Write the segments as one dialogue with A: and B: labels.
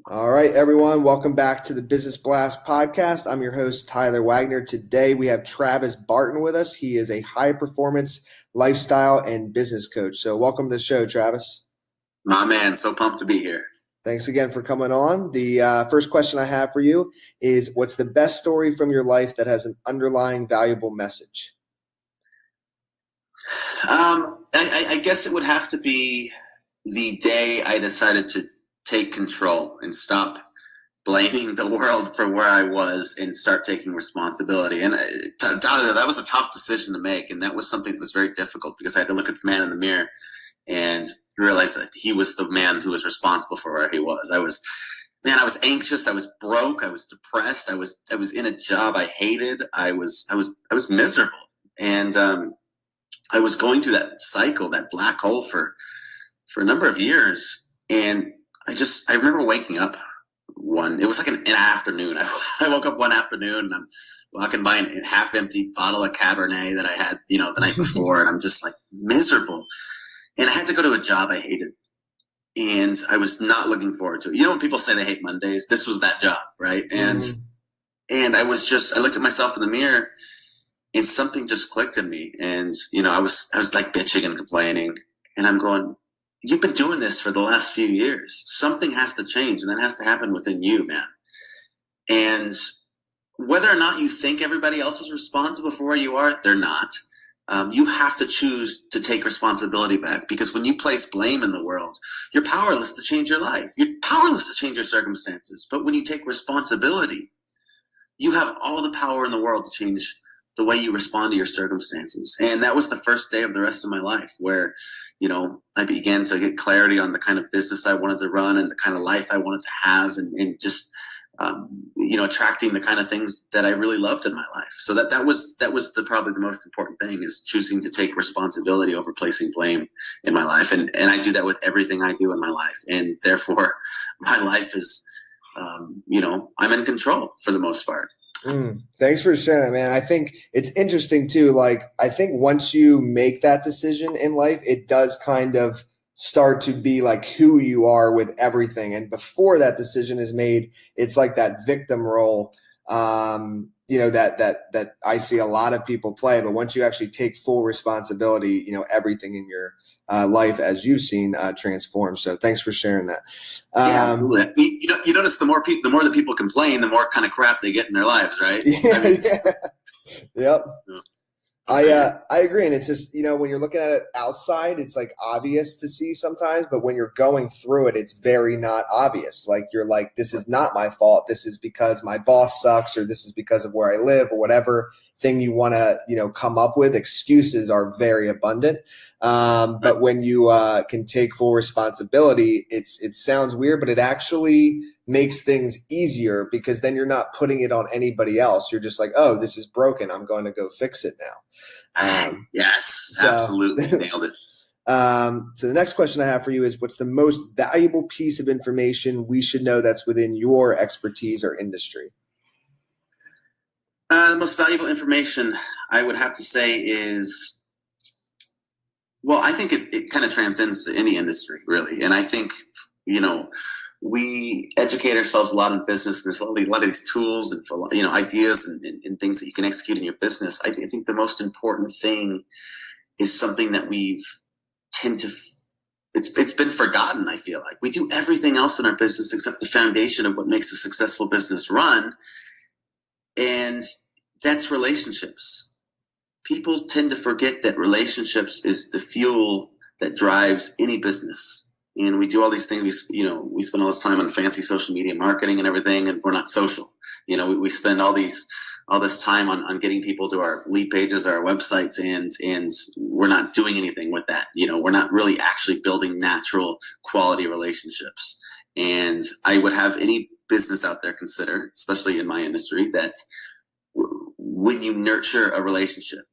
A: All right, everyone, welcome back to the Business Blast podcast. I'm your host, Tyler Wagner. Today we have Travis Barton with us. He is a high performance lifestyle and business coach. So, welcome to the show, Travis.
B: My man, so pumped to be here.
A: Thanks again for coming on. The first question I have for you is, what's the best story from your life that has an underlying valuable message?
B: I guess it would have to be the day I decided to take control and stop blaming the world for where I was and start taking responsibility. And Tyler, that was a tough decision to make, and that was something that was very difficult because I had to look at the man in the mirror and realize that he was the man who was responsible for where he was. I was anxious. I was broke. I was depressed. I was in a job I hated. I was miserable, and I was going through that cycle, that black hole for a number of years. And I remember waking up it was like an afternoon. I woke up one afternoon and I'm walking by a half empty bottle of Cabernet that I had, the night before. And I'm just like miserable. And I had to go to a job I hated. And I was not looking forward to it. When people say they hate Mondays, this was that job, right? And I looked at myself in the mirror and something just clicked in me. And, I was like bitching and complaining. And I'm going, you've been doing this for the last few years. Something has to change, and that has to happen within you, man. And whether or not you think everybody else is responsible for where you are, they're not. You have to choose to take responsibility back, because when you place blame in the world, you're powerless to change your life. You're powerless to change your circumstances. But when you take responsibility, you have all the power in the world to change the way you respond to your circumstances. And that was the first day of the rest of my life where, I began to get clarity on the kind of business I wanted to run and the kind of life I wanted to have, and just, attracting the kind of things that I really loved in my life. So that was probably the most important thing, is choosing to take responsibility over placing blame in my life. And I do that with everything I do in my life. And therefore my life is, I'm in control for the most part.
A: Thanks for sharing that, man. I think it's interesting too. Like, I think once you make that decision in life, it does kind of start to be like who you are with everything. And before that decision is made, it's like that victim role, that I see a lot of people play. But once you actually take full responsibility, everything in your life, as you've seen, transform. So thanks for sharing that.
B: Yeah, absolutely. You notice the more the people complain, the more kind of crap they get in their lives, right?
A: Yeah, Yep. I agree. And it's just, when you're looking at it outside, it's like obvious to see sometimes, but when you're going through it, it's very not obvious. Like, you're like, this is not my fault. This is because my boss sucks, or this is because of where I live, or whatever thing you want to, come up with. Excuses are very abundant. But when you can take full responsibility, it sounds weird, but it actually makes things easier, because then you're not putting it on anybody else. You're just like, oh, this is broken, I'm going to go fix it now.
B: Yes, absolutely. Nailed it.
A: So the next question I have for you is, what's the most valuable piece of information we should know that's within your expertise or industry?
B: The most valuable information I would have to say is, well, I think it kind of transcends any industry, really. And I think, we educate ourselves a lot in business. There's a lot of these tools and, ideas and things that you can execute in your business. I think the most important thing is something that it's been forgotten. I feel like we do everything else in our business except the foundation of what makes a successful business run. And that's relationships. People tend to forget that relationships is the fuel that drives any business. And we do all these things. We spend all this time on fancy social media marketing and everything, and we're not social. We spend all this time on getting people to our lead pages, our websites, and we're not doing anything with that. We're not really actually building natural quality relationships. And I would have any business out there consider, especially in my industry, that when you nurture a relationship,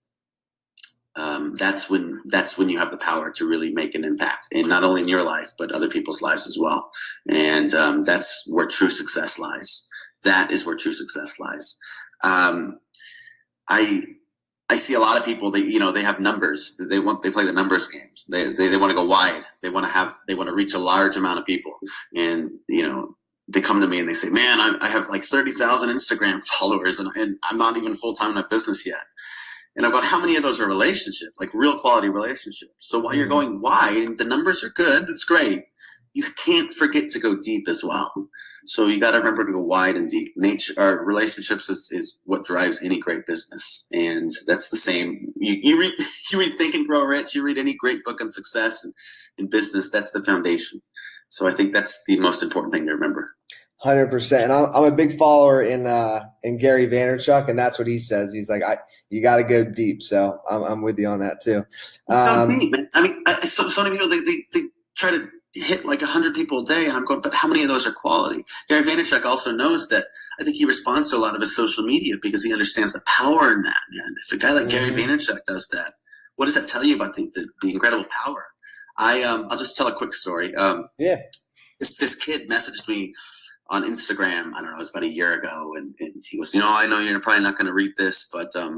B: that's when you have the power to really make an impact, and not only in your life but other people's lives as well. And that's where true success lies. That is where true success lies. I see a lot of people. They have numbers. They play the numbers games. They want to go wide. They want to reach a large amount of people, and they come to me and they say, man, I have like 30,000 Instagram followers and I'm not even full-time in my business yet. And about how many of those are relationships, like real quality relationships. So while you're going wide and the numbers are good, it's great, you can't forget to go deep as well. So you got to remember to go wide and deep. Relationships is what drives any great business. And that's the same. You read Think and Grow Rich, you read any great book on success in business, that's the foundation. So I think that's the most important thing to remember.
A: 100%. And I'm a big follower in Gary Vaynerchuk, and that's what he says. He's like, you got to go deep. So I'm with you on that too.
B: Go deep, man. I mean, so many people they try to hit like 100 people a day, and I'm going, but how many of those are quality? Gary Vaynerchuk also knows that. I think he responds to a lot of his social media because he understands the power in that, man. If a guy like Gary Vaynerchuk does that, what does that tell you about the incredible power? I'll just tell a quick story. This kid messaged me on Instagram, I don't know, it was about a year ago, and he goes, I know you're probably not going to read this, but I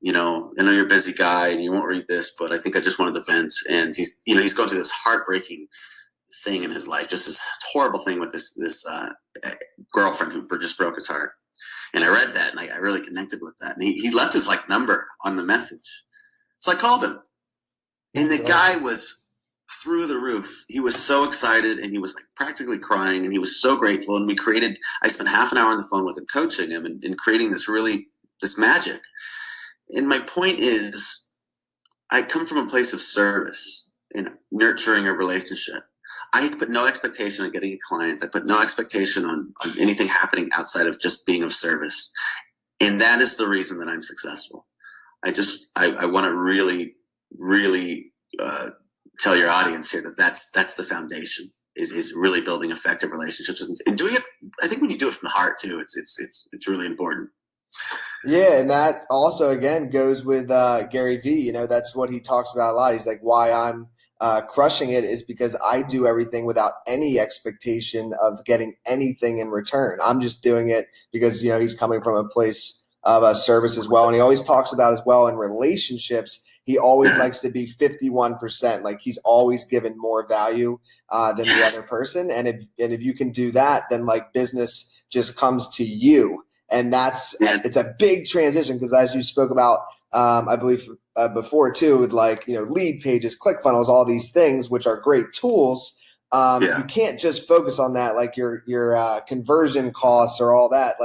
B: know you're a busy guy and you won't read this, but I think I just wanted to vent. And he's going through this heartbreaking thing in his life, just this horrible thing with this girlfriend who just broke his heart. And I read that and I really connected with that. And he left his number on the message. So I called him, and the guy was through the roof. He was so excited and he was practically crying, and he was so grateful. And I spent half an hour on the phone with him, coaching him and creating this magic. And my point is, I come from a place of service and nurturing a relationship. I put no expectation on getting a client. I put no expectation on anything happening outside of just being of service. And that is the reason that I'm successful. I want to really, really tell your audience here that's the foundation, is really building effective relationships and doing it. I think when you do it from the heart too, it's really important.
A: Yeah, and that also again goes with Gary Vee. That's what he talks about a lot. He's like, why I'm crushing it is because I do everything without any expectation of getting anything in return. I'm just doing it because he's coming from a place of service as well. And he always talks about as well in relationships, he always likes to be 51%. Like he's always given more value than the other person. And if you can do that, then business just comes to you. And it's a big transition because as you spoke about, I believe before too, with lead pages, ClickFunnels, all these things, which are great tools. You can't just focus on that, your conversion costs or all that.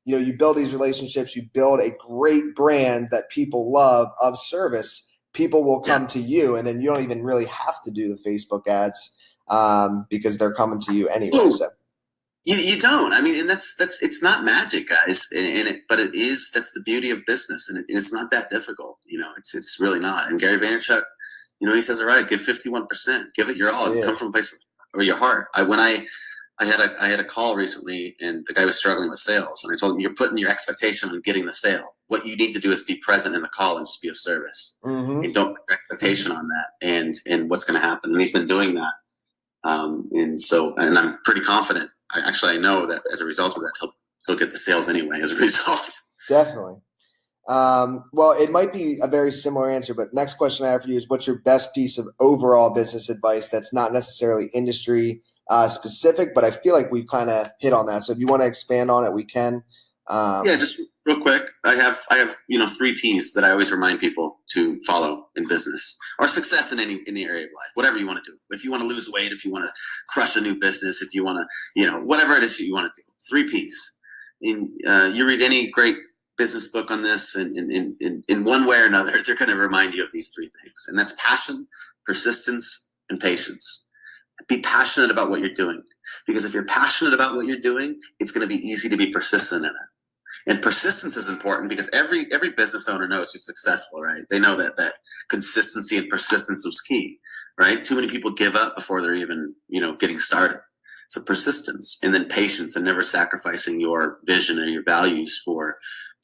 A: You build these relationships, you build a great brand that people love of service. People will come to you, and then you don't even really have to do the Facebook ads because they're coming to you anyway. So.
B: You don't. I mean, and that's it's not magic, guys. But it is. That's the beauty of business, and it's not that difficult. It's really not. And Gary Vaynerchuk, he says it right. Give 51%. Give it your all. Yeah. Come from a place or your heart. I had a call recently, and the guy was struggling with sales, and I told him, you're putting your expectation on getting the sale. What you need to do is be present in the call and just be of service. And don't put your expectation on that and what's going to happen. And he's been doing that. And I'm pretty confident. I know that as a result of that, he'll get the sales anyway as a result.
A: Definitely. Well, it might be a very similar answer, but next question I have for you is, what's your best piece of overall business advice that's not necessarily industry specific, but I feel like we've kind of hit on that. So if you want to expand on it, we can.
B: Just real quick. I have 3 P's that I always remind people to follow in business or success in any area of life, whatever you want to do. If you want to lose weight, if you want to crush a new business, if you want to, whatever it is you want to do, 3 P's. You read any great business book on this, and in one way or another, they're going to remind you of these 3 things. And that's passion, persistence, and patience. Be passionate about what you're doing, because if you're passionate about what you're doing, it's going to be easy to be persistent in it. And persistence is important because every business owner knows who's successful, right? They know that consistency and persistence was key, right? Too many people give up before they're even, getting started. So persistence, and then patience, and never sacrificing your vision or your values for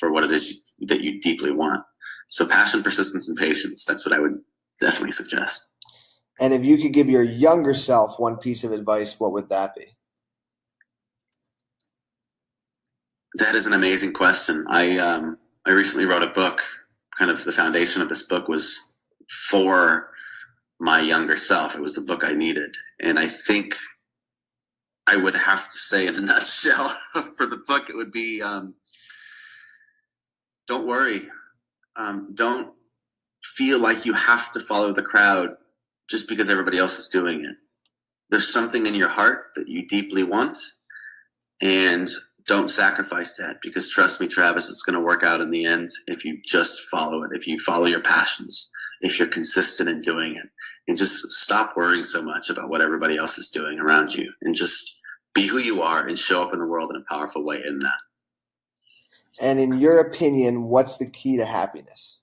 B: what it is that you deeply want. So passion, persistence, and patience. That's what I would definitely suggest.
A: And if you could give your younger self one piece of advice, what would that be?
B: That is an amazing question. I recently wrote a book. Kind of the foundation of this book was for my younger self. It was the book I needed. And I think I would have to say in a nutshell for the book, it would be, don't worry. Don't feel like you have to follow the crowd just because everybody else is doing it. There's something in your heart that you deeply want, and don't sacrifice that, because trust me, Travis, it's going to work out in the end if you just follow it, if you follow your passions, if you're consistent in doing it, and just stop worrying so much about what everybody else is doing around you, and just be who you are and show up in the world in a powerful way in that.
A: And in your opinion, what's the key to happiness?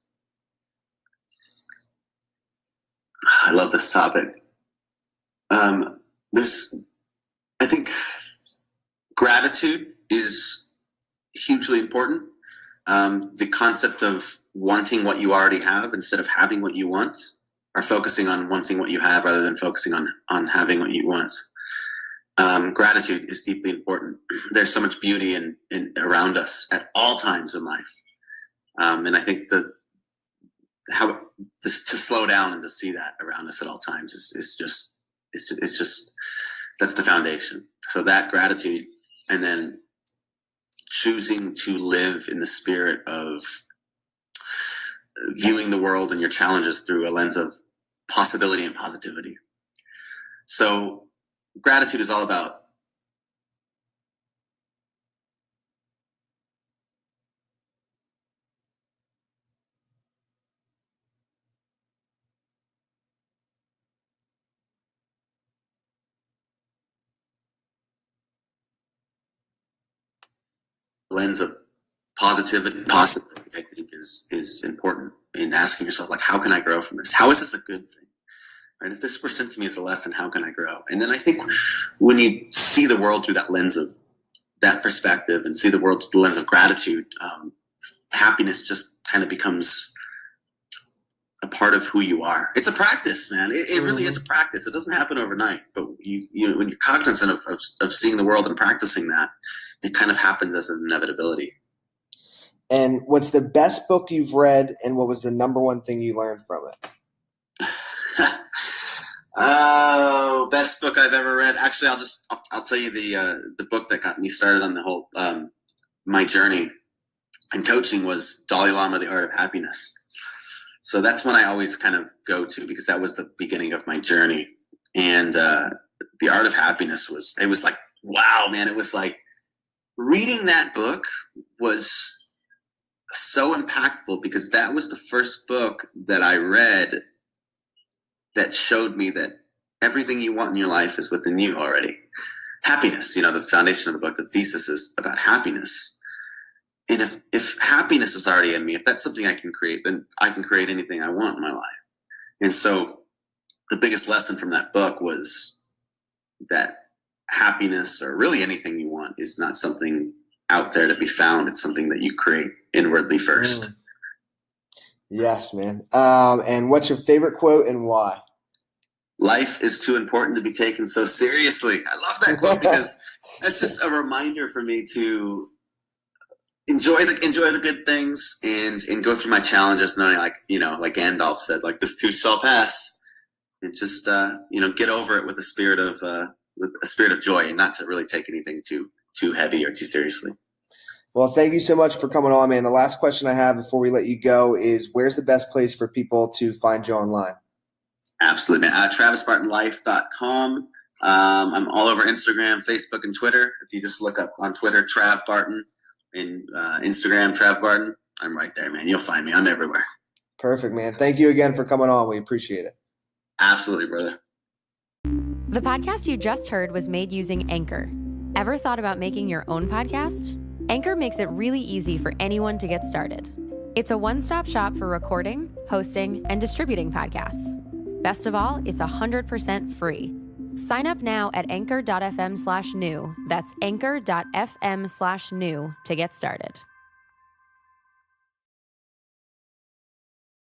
B: I love this topic. I think gratitude is hugely important. The concept of wanting what you already have instead of having what you want, or focusing on wanting what you have rather than focusing on having what you want. Gratitude is deeply important. There's so much beauty in around us at all times in life. And I think to slow down and to see that around us at all times is just that's the foundation. So that gratitude, and then choosing to live in the spirit of viewing the world and your challenges through a lens of possibility and positivity. So gratitude is all about lens of positivity. Positivity, I think, is important in asking yourself, like, how can I grow from this? How is this a good thing? Right? If this were sent to me as a lesson, how can I grow? And then I think when you see the world through that lens of that perspective and see the world through the lens of gratitude, happiness just kind of becomes a part of who you are. It's a practice, man. It really is a practice. It doesn't happen overnight, but you when you're cognizant of seeing the world and practicing that, it kind of happens as an inevitability.
A: And what's the best book you've read, and what was the number one thing you learned from it?
B: Oh, best book I've ever read. Actually, I'll tell you the book that got me started on the whole my journey in coaching was Dalai Lama, The Art of Happiness. So that's one I always kind of go to, because that was the beginning of my journey. And The Art of Happiness was like, wow, man. It was like reading that book was so impactful, because that was the first book that I read that showed me that everything you want in your life is within you already. Happiness, the foundation of the book, the thesis is about happiness. And if happiness is already in me, if that's something I can create, then I can create anything I want in my life. And so the biggest lesson from that book was that happiness, or really anything you want, is not something out there to be found. It's something that you create inwardly first.
A: Yes, man. And what's your favorite quote and why?
B: Life is too important to be taken so seriously. I love that quote because that's just a reminder for me to enjoy the good things and go through my challenges, knowing, like Gandalf said, like, this too shall pass, and just get over it with a spirit of joy, and not to really take anything too heavy or too seriously.
A: Well, thank you so much for coming on, man. The last question I have before we let you go is, where's the best place for people to find you online? Absolutely, man.
B: TravisBartonLife.com. I'm all over Instagram, Facebook, and Twitter. If you just look up on Twitter, Trav Barton, and Instagram, Trav Barton, I'm right there, man. You'll find me. I'm everywhere.
A: Perfect, man. Thank you again for coming on. We appreciate it.
B: Absolutely, brother.
C: The podcast you just heard was made using Anchor. Ever thought about making your own podcast? Anchor makes it really easy for anyone to get started. It's a one-stop shop for recording, hosting, and distributing podcasts. Best of all, it's 100% free. Sign up now at anchor.fm/new. That's anchor.fm/new to get started.